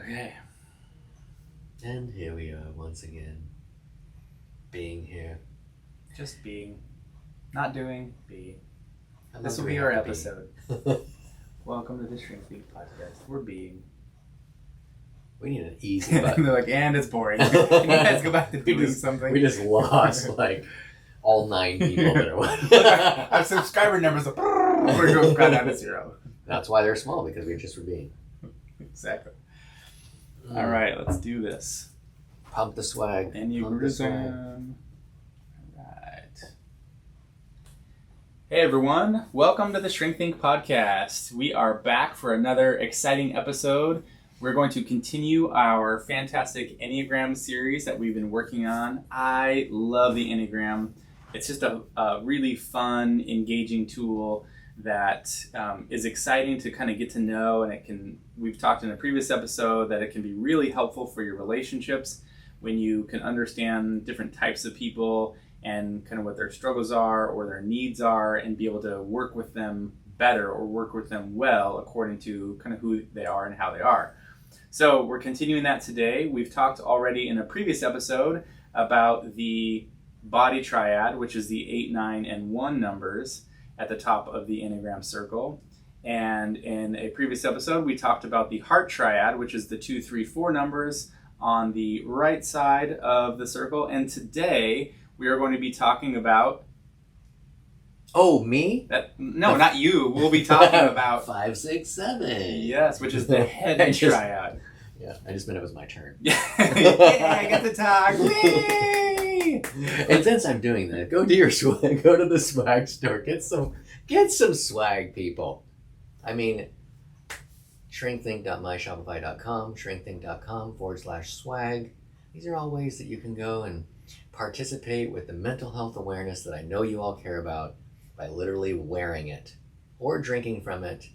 Okay. And here we are once again. Being here. Just being. Not doing, being. How This long will do we be our have to episode. be? Welcome to the Shrinking Podcast. We're being. We need an easy button. They're like, and it's boring. Can you guys go back to doing something? We just lost like all 9 people that are watching. Our subscriber numbers are going down to 0. That's why they're small, because we just were being. Exactly. All right, let's do this. Pump the swag. Enneagram. Right. Hey everyone, welcome to the Shrink Think Podcast. We are back for another exciting episode. We're going to continue our fantastic Enneagram series that we've been working on. I love the Enneagram. It's just a really fun, engaging tool that is exciting to kind of get to know, and we've talked in a previous episode that it can be really helpful for your relationships when you can understand different types of people and kind of what their struggles are or their needs are, and be able to work with them better or work with them well according to kind of who they are and how they are. So we're continuing that today. We've talked already in a previous episode about the body triad, which is the 8, 9, and 1 numbers at the top of the Enneagram circle. And in a previous episode, we talked about the heart triad, which is the 2, 3, 4 numbers on the right side of the circle. And today we are going to be talking about... Oh, me? No, not you. We'll be talking about... 5, 6, 7. Yes, which is the head triad. Yeah, I just meant it was my turn. Yeah, I got to talk. Whee! And since I'm doing that, go to your swag. Go to the swag store. Get some swag, people. I mean, shrinkthink.myshopify.com, shrinkthink.com/swag. These are all ways that you can go and participate with the mental health awareness that I know you all care about by literally wearing it or drinking from it.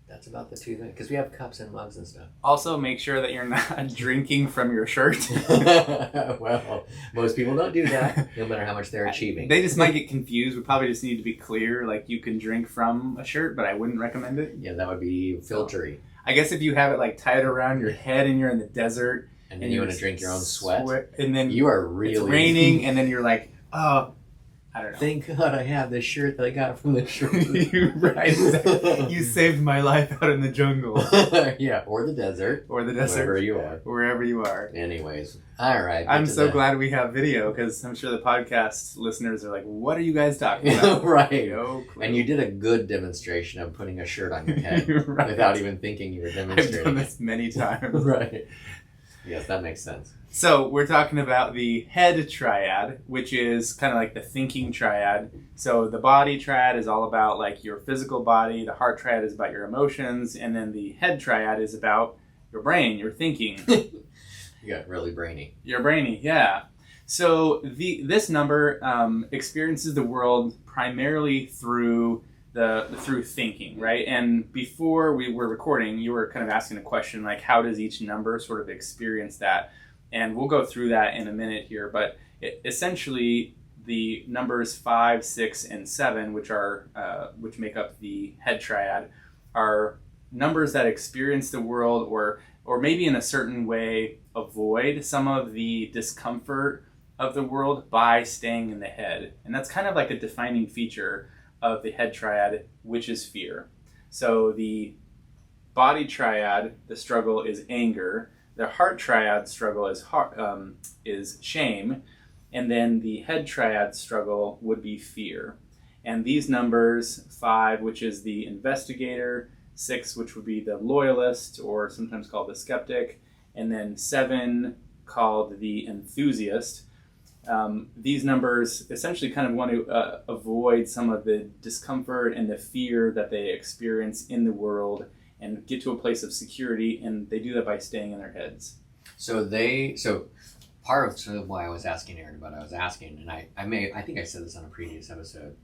That's about the 2 things, because we have cups and mugs and stuff. Also, make sure that you're not drinking from your shirt. Well, most people don't do that, no matter how much they're achieving. They just might get confused. We probably just need to be clear. Like, you can drink from a shirt, but I wouldn't recommend it. Yeah, that would be filtery. I guess if you have it like tied around your head and you're in the desert, and then you want to drink your own sweat, and then you are really... It's raining, and then you're like, oh... I don't know. Thank God I have this shirt that I got from the shore. Right. Exactly. You saved my life out in the jungle. Yeah, or the desert. Or the desert. Wherever you are. Wherever you are. Anyways. All right. I'm so glad we have video, because I'm sure the podcast listeners are like, what are you guys talking about? Right. No clue. And you did a good demonstration of putting a shirt on your head Right. without even thinking you were demonstrating. I've done this many times. Right. Yes, that makes sense. So we're talking about the head triad, which is kind of like the thinking triad. So the body triad is all about like your physical body. The heart triad is about your emotions. And then the head triad is about your brain, your thinking. You got really brainy. You're brainy, yeah. So this number experiences the world primarily through through thinking, right? And before we were recording, you were kind of asking a question like, how does each number sort of experience that? And we'll go through that in a minute here, but essentially the numbers 5, 6, and 7, which make up the head triad, are numbers that experience the world or maybe in a certain way avoid some of the discomfort of the world by staying in the head. And that's kind of like a defining feature of the head triad, which is fear. So the body triad, the struggle is anger. The heart triad struggle is shame. And then the head triad struggle would be fear. And these numbers, 5, which is the investigator, 6, which would be the loyalist, or sometimes called the skeptic, and then 7, called the enthusiast. These numbers essentially kind of want to avoid some of the discomfort and the fear that they experience in the world and get to a place of security, and they do that by staying in their heads. So part of why I was asking Aaron about it, I was asking, and I think I said this on a previous episode,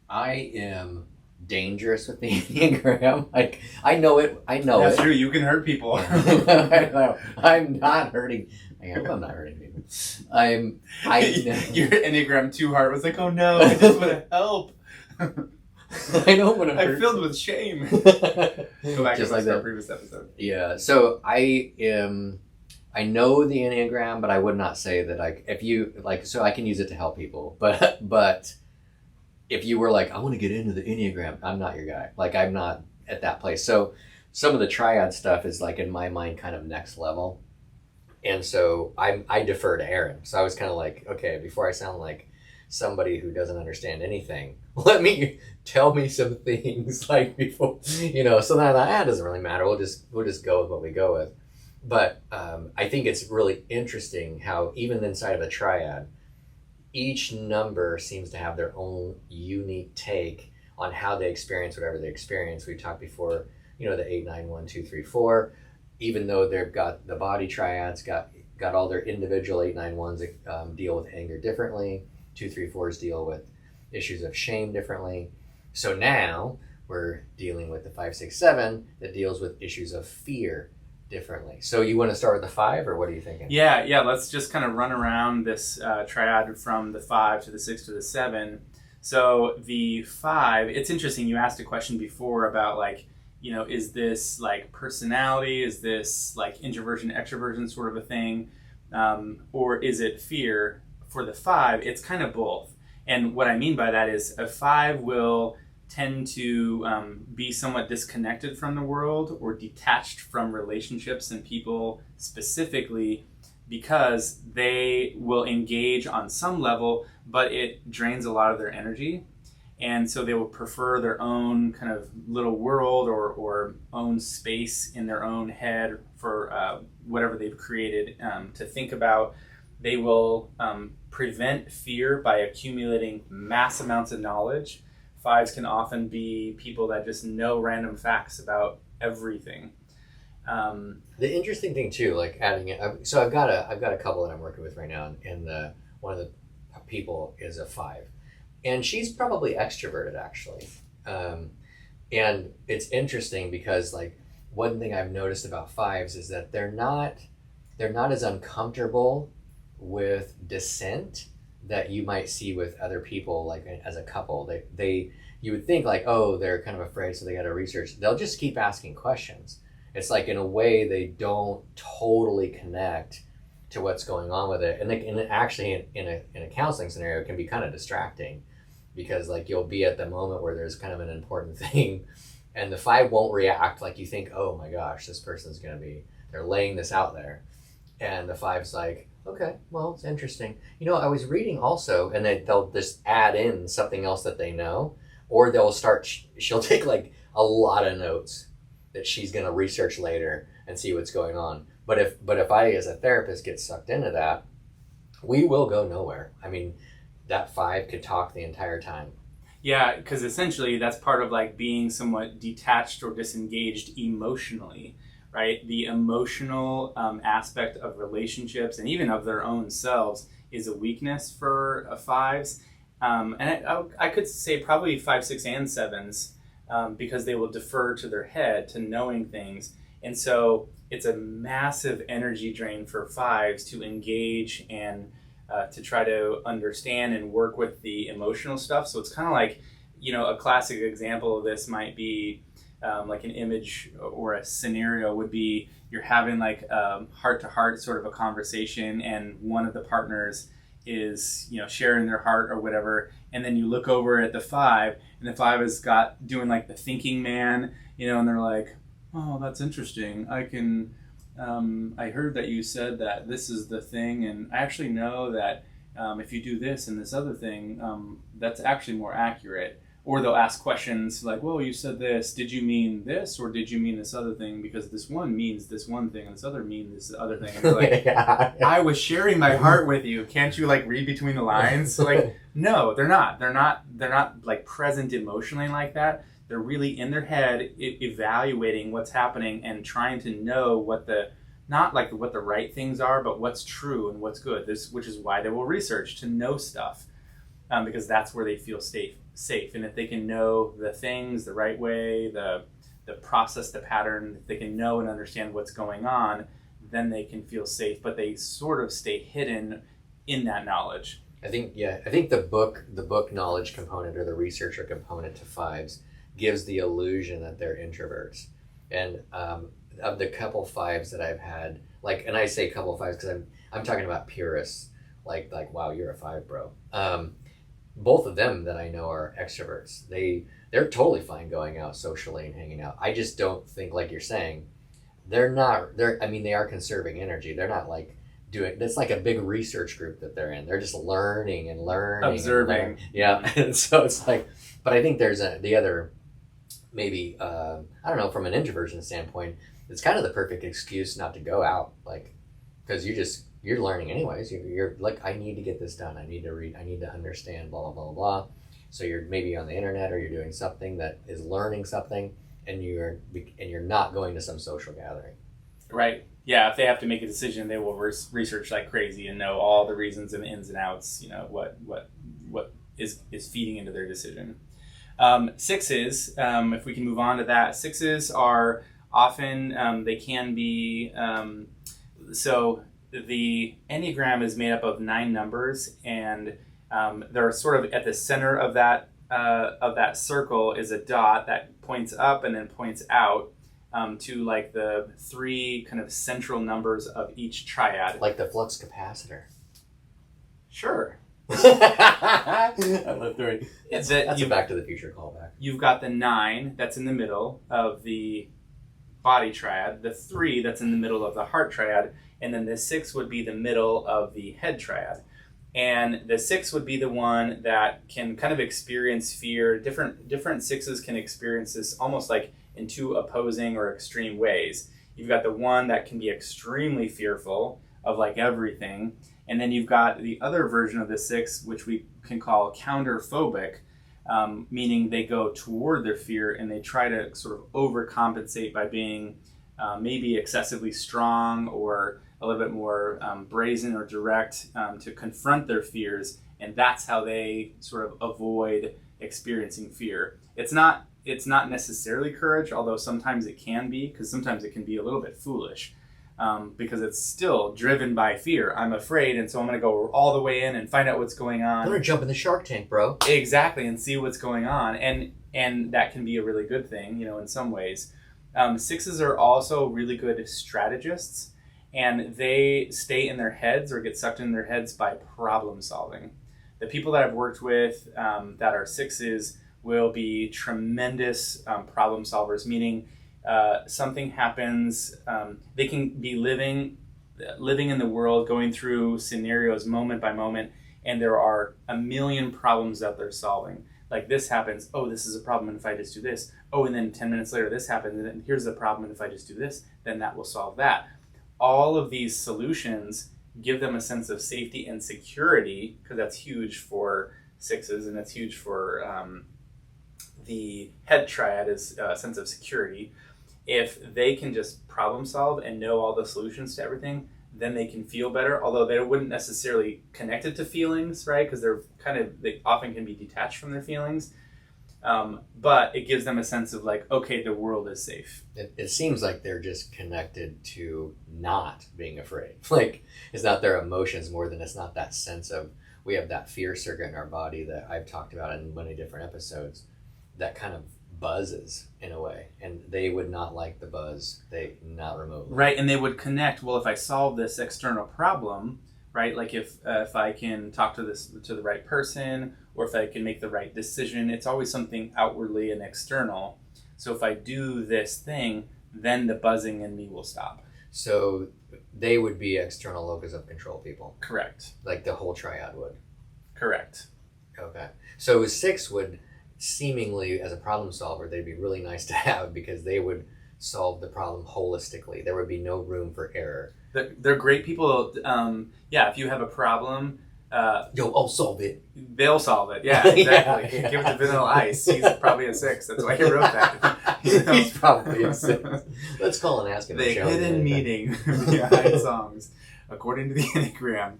I am dangerous with the Enneagram. Like, I know it. That's true. You can hurt people. I know. I'm not hurting. I'm not hurting people. Your Enneagram 2 heart was like, oh no, I just want to help. I don't want to I'm hurt. filled with shame. Go back Just to like our that. previous episode. Yeah. So I know the Enneagram, but I would not say that so I can use it to help people. But if you were like, I want to get into the Enneagram, I'm not your guy. Like, I'm not at that place. So some of the triad stuff is like, in my mind, kind of next level. And so I defer to Aaron. So I was kind of like, okay, before I sound like somebody who doesn't understand anything, tell me some things, like, before, so then that doesn't really matter. We'll just go with what we go with. But I think it's really interesting how even inside of a triad, each number seems to have their own unique take on how they experience whatever they experience. We talked before, the 8, 9, 1, 2, 3, 4, even though they've got the body triads, got all their individual 8, 9, 1s that deal with anger differently. 2, 3, 4s deal with issues of shame differently. So now we're dealing with the 5, 6, 7 that deals with issues of fear differently. So you want to start with the 5, or what are you thinking? Yeah. Let's just kind of run around this triad from the 5 to the 6 to the 7. So the 5, it's interesting. You asked a question before about like, is this like personality? Is this like introversion, extroversion sort of a thing? Or is it fear? For the 5, it's kind of both. And what I mean by that is a 5 will tend to be somewhat disconnected from the world or detached from relationships and people specifically because they will engage on some level, but it drains a lot of their energy. And so they will prefer their own kind of little world or own space in their own head for whatever they've created to think about. They will prevent fear by accumulating mass amounts of knowledge. 5s can often be people that just know random facts about everything. The interesting thing too, like adding it. So I've got a couple that I'm working with right now, and one of the people is a 5, and she's probably extroverted actually. And it's interesting because like one thing I've noticed about 5s is that they're not as uncomfortable with dissent that you might see with other people, like as a couple. You would think like, oh, they're kind of afraid, so they got to research. They'll just keep asking questions. It's like in a way they don't totally connect to what's going on with it, and actually in a counseling scenario, it can be kind of distracting because like you'll be at the moment where there's kind of an important thing, and the 5 won't react. Like you think, oh my gosh, this person's they're laying this out there, and the 5's like, okay, well, it's interesting. I was reading also, and they'll just add in something else that they know, or she'll take like a lot of notes that she's going to research later and see what's going on. But if I, as a therapist, get sucked into that, we will go nowhere. I mean, that 5 could talk the entire time. Yeah, because essentially that's part of like being somewhat detached or disengaged emotionally. Right? The emotional aspect of relationships and even of their own selves is a weakness for 5s. And I could say probably 5, 6, and 7s because they will defer to their head, to knowing things. And so it's a massive energy drain for 5s to engage and to try to understand and work with the emotional stuff. So it's kind of like, a classic example of this might be like an image or a scenario would be you're having like heart-to-heart sort of a conversation, and one of the partners is sharing their heart or whatever, and then you look over at the 5, and the 5 is doing like the thinking man, and they're like, oh, that's interesting. I heard that you said that this is the thing, and I actually know that if you do this and this other thing, that's actually more accurate. Or they'll ask questions like, well, you said this, did you mean this, or did you mean this other thing? Because this one means this one thing, and this other means this other thing. And they're like, yeah. I was sharing my heart with you. Can't you like read between the lines? Like, no, they're not. They're not like present emotionally like that. They're really in their head evaluating what's happening and trying to know what the right things are, but what's true and what's good. Which is why they will research to know stuff, because that's where they feel safe. And if they can know the things the right way, the process, the pattern, if they can know and understand what's going on, then they can feel safe. But they sort of stay hidden in that knowledge. I think the book knowledge component or the researcher component to fives gives the illusion that they're introverts. And of the couple fives that I've had, like, and I say couple fives because I'm talking about purists, like wow, you're a five, bro. Both of them that I know are extroverts. They're totally fine going out socially and hanging out. I just don't think, like you're saying, they are conserving energy. They're not like doing, that's like a big research group that they're in. They're just learning and learning. Observing. And yeah. And so it's like, but I think there's the other, maybe, I don't know, from an introversion standpoint, it's kind of the perfect excuse not to go out. Like, because you're learning anyways. You're like, I need to get this done. I need to read. I need to understand, blah, blah, blah, blah. So you're maybe on the internet or you're doing something that is learning something, and you're not going to some social gathering. Right. Yeah. If they have to make a decision, they will research like crazy and know all the reasons and the ins and outs. You know what is feeding into their decision. Sixes. If we can move on to that, sixes are often they can be so. The Enneagram is made up of 9 numbers, and they're sort of at the center of that circle is a dot that points up and then points out to like the 3 kind of central numbers of each triad. Like the flux capacitor. Sure. I love throwing. That's a Back to the Future callback. You've got the 9 that's in the middle of the body triad, the 3 that's in the middle of the heart triad, and then the 6 would be the middle of the head triad. And the 6 would be the one that can kind of experience fear. Different 6s can experience this almost like in 2 opposing or extreme ways. You've got the one that can be extremely fearful of like everything. And then you've got the other version of the 6, which we can call counterphobic, meaning they go toward their fear and they try to sort of overcompensate by being maybe excessively strong or a little bit more brazen or direct to confront their fears, and that's how they sort of avoid experiencing fear. It's not necessarily courage, although sometimes it can be, because sometimes it can be a little bit foolish, because it's still driven by fear. I'm afraid, and so I'm going to go all the way in and find out what's going on. I'm going to jump in the Shark Tank, bro. Exactly, and see what's going on, and that can be a really good thing, in some ways. 6s are also really good strategists, and they stay in their heads or get sucked in their heads by problem solving. The people that I've worked with that are 6s will be tremendous problem solvers, meaning something happens, they can be living in the world, going through scenarios moment by moment, and there are a million problems that they're solving. Like this happens, oh, this is a problem, and if I just do this, oh, and then 10 minutes later this happens, and then here's the problem, and if I just do this, then that will solve that. All of these solutions give them a sense of safety and security, because that's huge for 6s, and that's huge for the head triad is a sense of security. If they can just problem solve and know all the solutions to everything, then they can feel better, although they wouldn't necessarily connect it to feelings, right? Because they often can be detached from their feelings. But it gives them a sense of like, okay, the world is safe. It seems like they're just connected to not being afraid. Like, it's not their emotions more than it's not that sense of, we have that fear circuit in our body that I've talked about in many different episodes that kind of buzzes in a way, and they would not like the buzz, not remotely. Right, and they would connect, well, if I solve this external problem, right, like if I can talk to the right person, or if I can make the right decision, it's always something outwardly and external. So if I do this thing, then the buzzing in me will stop. So they would be external locus of control people. Correct. Like the whole triad would. Correct. Okay. So 6 would seemingly, as a problem solver, they'd be really nice to have, because they would solve the problem holistically. There would be no room for error. They're great people. If you have a problem, I'll solve it. They'll solve it. Yeah, exactly. Yeah. Give it to Vanilla Ice. He's probably a 6. That's why he wrote that. He's probably a 6. Let's call and ask him. The hidden meaning behind songs, according to the Enneagram.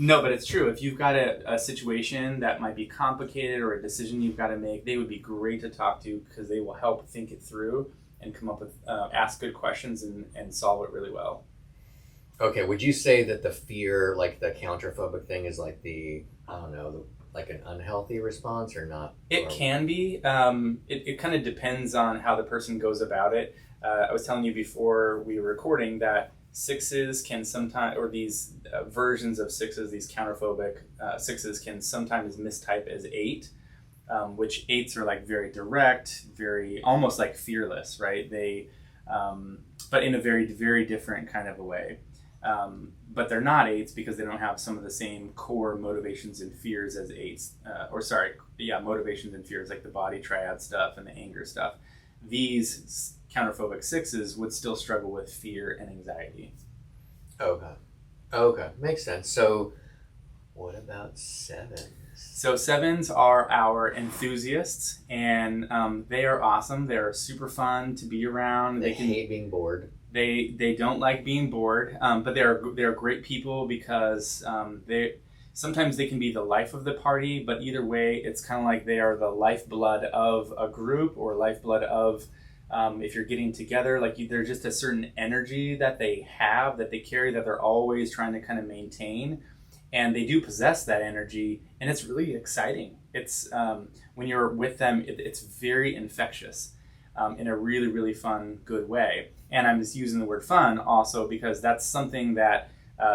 No, but it's true. If you've got a situation that might be complicated or a decision you've got to make, they would be great to talk to, because they will help think it through and come up with, ask good questions and solve it really well. Okay, would you say that the fear, like the counterphobic thing, is like the I don't know, like an unhealthy response or not? It Or, can be. It kind of depends on how the person goes about it. I was telling you before we were recording that sixes can sometimes, or these versions of sixes, these counterphobic sixes can sometimes mistype as eight, which eights are like very direct, very almost like fearless, right? But in a very, very different kind of a way. But they're not eights because they don't have some of the same core motivations and fears as eights. Motivations and fears like the body triad stuff and the anger stuff. These counterphobic sixes would still struggle with fear and anxiety. Okay, makes sense. So what about sevens? So sevens are our enthusiasts, and they are awesome. They're super fun to be around. They hate being bored. They don't like being bored, but they're great people because sometimes they can be the life of the party. But either way, it's kind of like they are the lifeblood of a group or lifeblood of if you're getting together. Like there's just a certain energy that they have, that they carry, that they're always trying to kind of maintain, and they do possess that energy, and it's really exciting. It's when you're with them, it's very infectious. In a really, really fun, good way. And I'm just using the word fun also because that's something that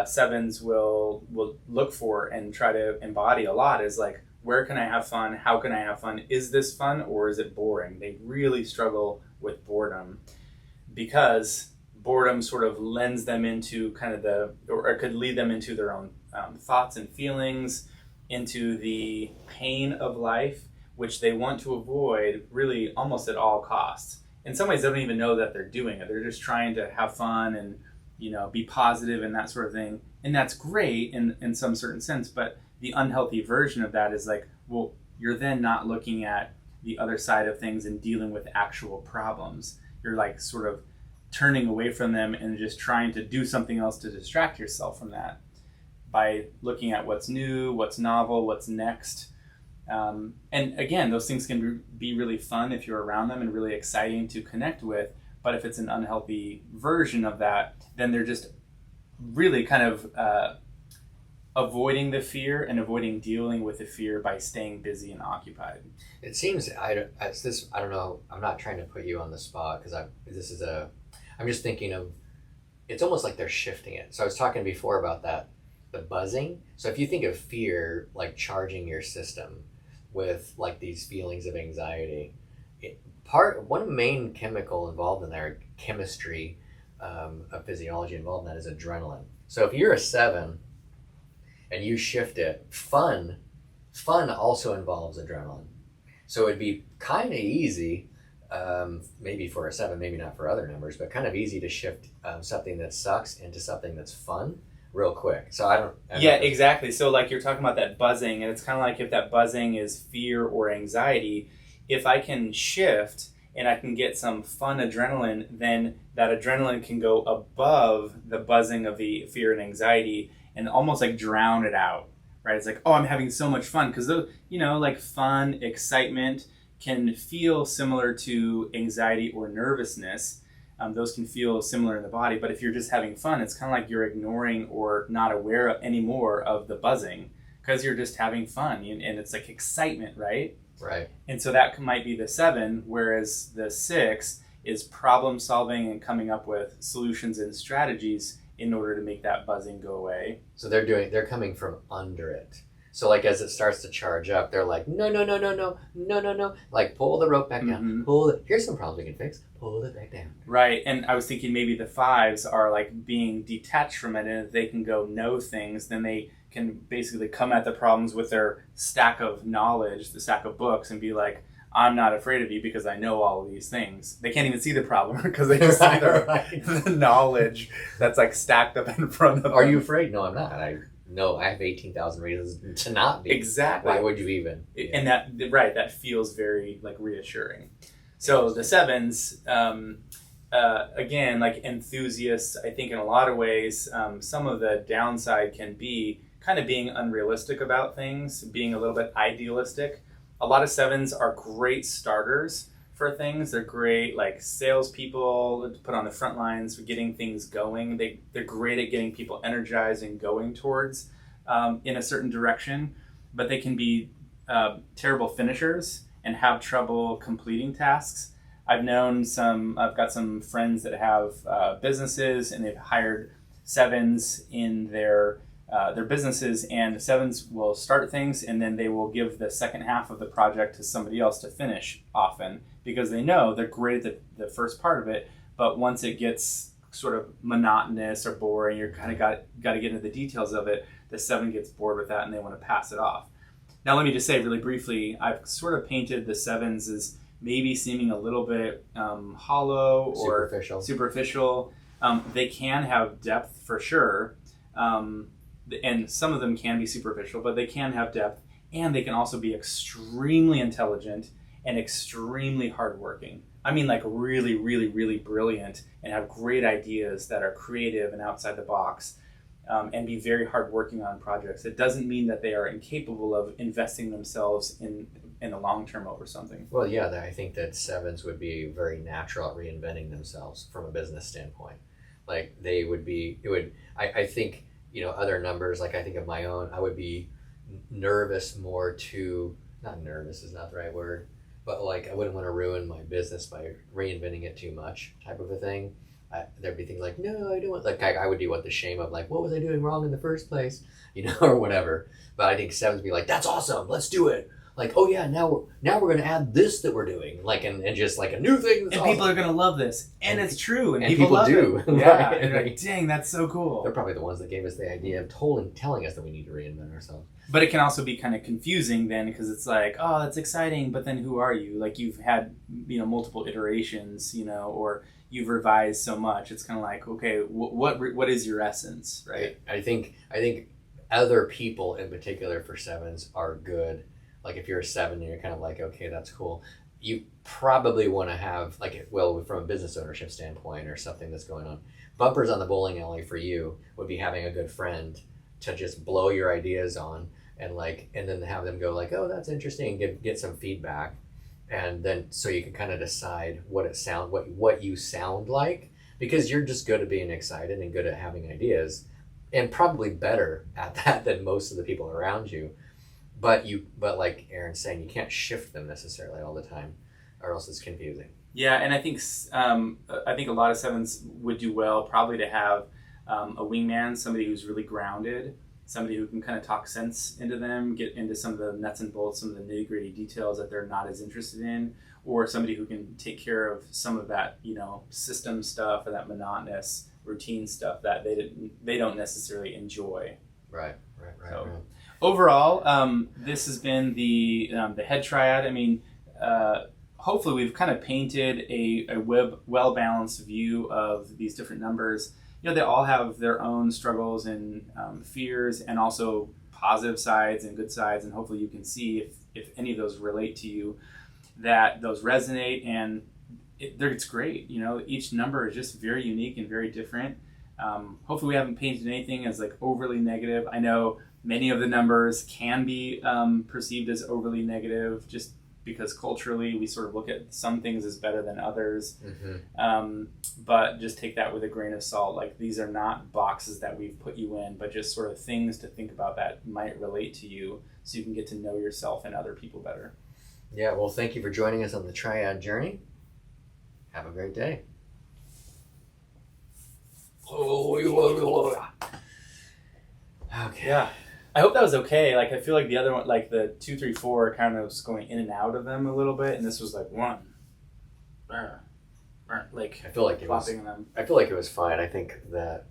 sevens will look for and try to embody a lot is like, where can I have fun? How can I have fun? Is this fun or is it boring? They really struggle with boredom because boredom sort of lends them into kind of or it could lead them into their own thoughts and feelings, into the pain of life, which they want to avoid really almost at all costs. In some ways, they don't even know that they're doing it. They're just trying to have fun and, be positive and that sort of thing. And that's great in some certain sense, but the unhealthy version of that is like, well, you're then not looking at the other side of things and dealing with actual problems. You're like sort of turning away from them and just trying to do something else to distract yourself from that by looking at what's new, what's novel, what's next. And again, those things can be really fun if you're around them and really exciting to connect with. But if it's an unhealthy version of that, then they're just really kind of avoiding the fear and avoiding dealing with the fear by staying busy and occupied. It seems I don't know. I'm not trying to put you on the spot because I'm just thinking of. It's almost like they're shifting it. So I was talking before about that, the buzzing. So if you think of fear like charging your system with like these feelings of anxiety, one main chemical involved in there, chemistry of physiology involved in that is adrenaline. So if you're a 7 and you shift it, fun also involves adrenaline. So it'd be kind of easy, maybe for a 7, maybe not for other numbers, but kind of easy to shift something that sucks into something that's fun real quick. So I don't yeah, exactly. So like you're talking about that buzzing, and it's kind of like if that buzzing is fear or anxiety, if I can shift and I can get some fun adrenaline, then that adrenaline can go above the buzzing of the fear and anxiety and almost like drown it out, right? It's like, oh, I'm having so much fun because like fun, excitement can feel similar to anxiety or nervousness. Those can feel similar in the body, but if you're just having fun, it's kind of like you're ignoring or not aware anymore of the buzzing because you're just having fun, and it's like excitement, right? Right. And so that might be the 7, whereas the 6 is problem solving and coming up with solutions and strategies in order to make that buzzing go away. So they're coming from under it. So like as it starts to charge up, they're like, no, like pull the rope back down, here's some problems we can fix, pull it back down. Right, and I was thinking maybe the 5s are like being detached from it, and if they can go know things, then they can basically come at the problems with their stack of knowledge, the stack of books, and be like, I'm not afraid of you because I know all of these things. They can't even see the problem because they just see the knowledge that's like stacked up in front of them. Are you afraid? No, I'm not. I have 18,000 reasons to not be. Exactly. Why would you even? And that feels very like reassuring. So the 7s, again, like enthusiasts, I think in a lot of ways, some of the downside can be kind of being unrealistic about things, being a little bit idealistic. A lot of 7s are great starters for things. They're great like salespeople to put on the front lines for getting things going. They're great at getting people energized and going towards in a certain direction. but they can be terrible finishers and have trouble completing tasks. I've got some friends that have businesses, and they've hired sevens in their businesses, and sevens will start things and then they will give the second half of the project to somebody else to finish often, because they know they're great at the first part of it, but once it gets sort of monotonous or boring, you're kind of got to get into the details of it, the seven gets bored with that and they want to pass it off. Now let me just say really briefly, I've sort of painted the sevens as maybe seeming a little bit hollow or superficial. They can have depth for sure, and some of them can be superficial, but they can have depth, and they can also be extremely intelligent and extremely hardworking. I mean, like really, really, really brilliant, and have great ideas that are creative and outside the box, and be very hardworking on projects. It doesn't mean that they are incapable of investing themselves in the long term over something. Well, yeah, I think that sevens would be very natural at reinventing themselves from a business standpoint. Like they would be, I think, other numbers, like I think of my own, I would be nervous more to, not nervous is not the right word, but like I wouldn't want to ruin my business by reinventing it too much type of a thing. There'd be things like, no, I don't want, like I would deal with the shame of like, what was I doing wrong in the first place, or whatever. But I think sevens would be like, that's awesome, let's do it. Like, oh yeah, now we're going to add this that we're doing, like, and just like a new thing. That's and awesome. People are going to love this, and it's true, and people love do. It. Yeah, Right? and like, dang, that's so cool. They're probably the ones that gave us the idea of telling us that we need to reinvent ourselves. But it can also be kind of confusing then, because it's like, oh, that's exciting, but then who are you? Like you've had multiple iterations, or you've revised so much. It's kind of like, okay, what is your essence, right? I think other people in particular for sevens are good. Like if you're a seven and you're kind of like, okay, that's cool. You probably want to have from a business ownership standpoint or something that's going on. Bumpers on the bowling alley for you would be having a good friend to just blow your ideas on and then have them go like, oh, that's interesting, and get some feedback. And then so you can kind of decide what you sound like, because you're just good at being excited and good at having ideas, and probably better at that than most of the people around you. But like Aaron's saying, you can't shift them necessarily all the time, or else it's confusing. Yeah, and I think a lot of sevens would do well probably to have a wingman, somebody who's really grounded, somebody who can kind of talk sense into them, get into some of the nuts and bolts, some of the nitty gritty details that they're not as interested in, or somebody who can take care of some of that, system stuff or that monotonous routine stuff that they don't necessarily enjoy. Right. Overall, this has been the head triad. I mean, hopefully we've kind of painted a well-balanced view of these different numbers. They all have their own struggles and fears, and also positive sides and good sides, and hopefully you can see if any of those relate to you, that those resonate, and it's great. Each number is just very unique and very different. Hopefully we haven't painted anything as like overly negative. I know many of the numbers can be perceived as overly negative, just because culturally we sort of look at some things as better than others. Mm-hmm. But just take that with a grain of salt. Like, these are not boxes that we've put you in, but just sort of things to think about that might relate to you, so you can get to know yourself and other people better. Yeah, well, thank you for joining us on the Triad journey. Have a great day. Okay. Yeah. I hope that was okay. Like, I feel like the other one, like the 2, 3, 4, kind of was going in and out of them a little bit, and this was like 1, like I feel like it was. them. I feel like it was fine. I think that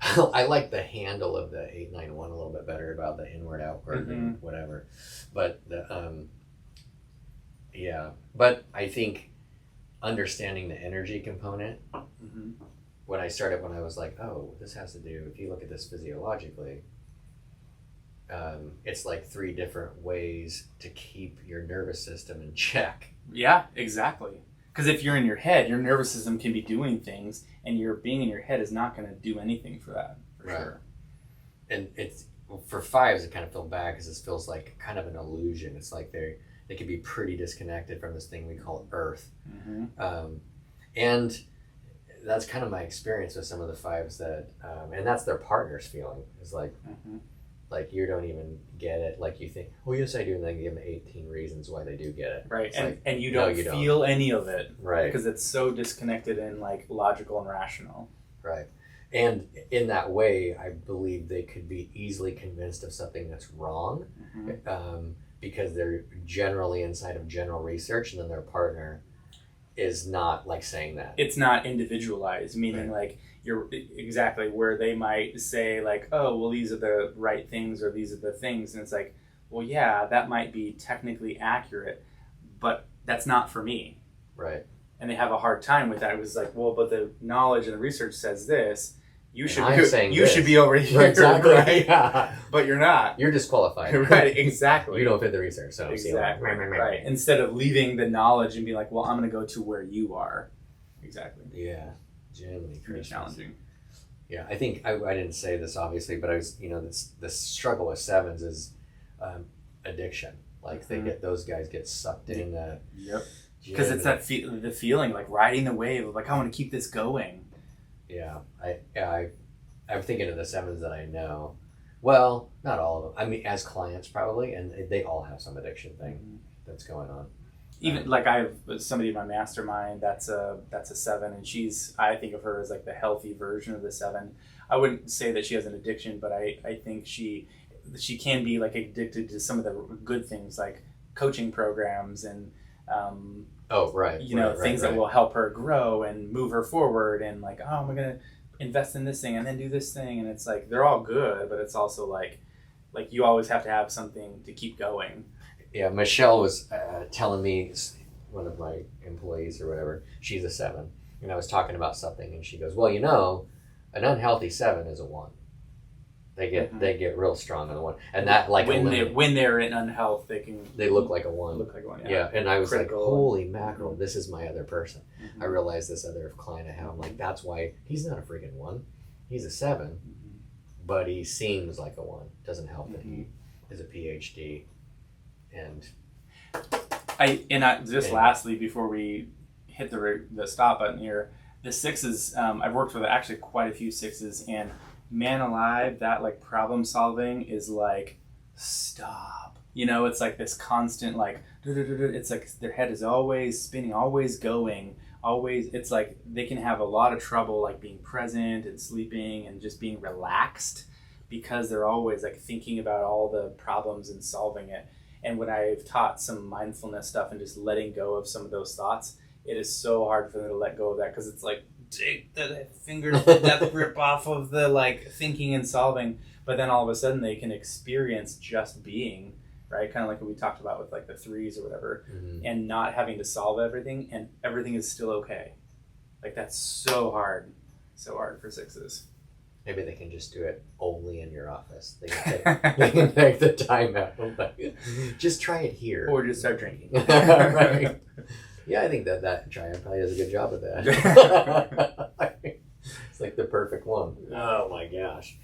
I like the handle of the 891 a little bit better about the inward outward and whatever, but But I think understanding the energy component. Mm-hmm. When I was like, oh, this has to do, if you look at this physiologically, it's like 3 different ways to keep your nervous system in check. Yeah, exactly. Because if you're in your head, your nervous system can be doing things, and your being in your head is not going to do anything for that, for sure. And it's, for 5s, it kind of feel bad because it feels like kind of an illusion. It's like they can be pretty disconnected from this thing we call Earth. Mm-hmm. And that's kind of my experience with some of the 5s that, and that's their partner's feeling. It's like, Like, you don't even get it. Like, you think, well, yes, I do. And then give them 18 reasons why they do get it. Right. It's And, like, and you no, don't you don't. feel any of it. Right. Because it's so disconnected and like logical and rational. Right. And in that way, I believe they could be easily convinced of something that's wrong, because they're generally inside of general research, and then their partner is not like saying that. It's not individualized, meaning like you're exactly where they might say like, oh, well, these are the right things or these are the things. And it's like, well, yeah, that might be technically accurate, but that's not for me. Right. And they have a hard time with that. It was like, well, but the knowledge and the research says this. You should be over here, exactly. Right? Yeah. But you're not. You're disqualified. Right, exactly. You don't fit the research, so exactly. Right. Instead of leaving the knowledge and be like, well, I'm going to go to where you are. Exactly. Yeah. Genuinely Pretty challenging. Yeah, I think I didn't say this obviously, but I was, this struggle with sevens is addiction. Like those guys get sucked in. Yep. Because it's that the feeling like riding the wave of like, I want to keep this going. Yeah, I'm thinking of the sevens that I know. Well, not all of them. I mean, as clients probably, and they all have some addiction thing that's going on. Even like I have somebody in my mastermind that's a 7, and I think of her as like the healthy version of the 7. I wouldn't say that she has an addiction, but I think she can be like addicted to some of the good things like coaching programs and things that will help her grow and move her forward, and like, oh, I'm gonna invest in this thing and then do this thing, and it's like they're all good, but it's also like you always have to have something to keep going. Yeah, Michelle was telling me, one of my employees or whatever, she's a 7, and I was talking about something, and she goes, well, an unhealthy 7 is a 1. They get real strong on the 1, and that like when they're in unhealth, they look like a 1. Look like one, yeah. And I was critical, like, holy mackerel, this is my other person. I realized this other client I have, I'm like, that's why he's not a freaking 1. He's a 7, but he seems like a 1. Doesn't help that he is a PhD. And lastly, before we hit the stop button here, the 6s, I've worked with actually quite a few 6s, and man alive, that like problem solving is like, stop. It's like this constant like, it's like their head is always spinning, always going, always. It's like they can have a lot of trouble like being present and sleeping and just being relaxed, because they're always like thinking about all the problems and solving it. And when I've taught some mindfulness stuff and just letting go of some of those thoughts, it is so hard for them to let go of that, because it's like, take the fingers death grip off of the like thinking and solving, but then all of a sudden they can experience just being, right? Kind of like what we talked about with like the 3s or whatever, and not having to solve everything, and everything is still okay. Like that's so hard for 6s. Maybe they can just do it only in your office. They can take the time out. Just try it here. Or just start drinking. Right. Yeah, I think that Triad probably does a good job of that. It's like the perfect one. Oh my gosh.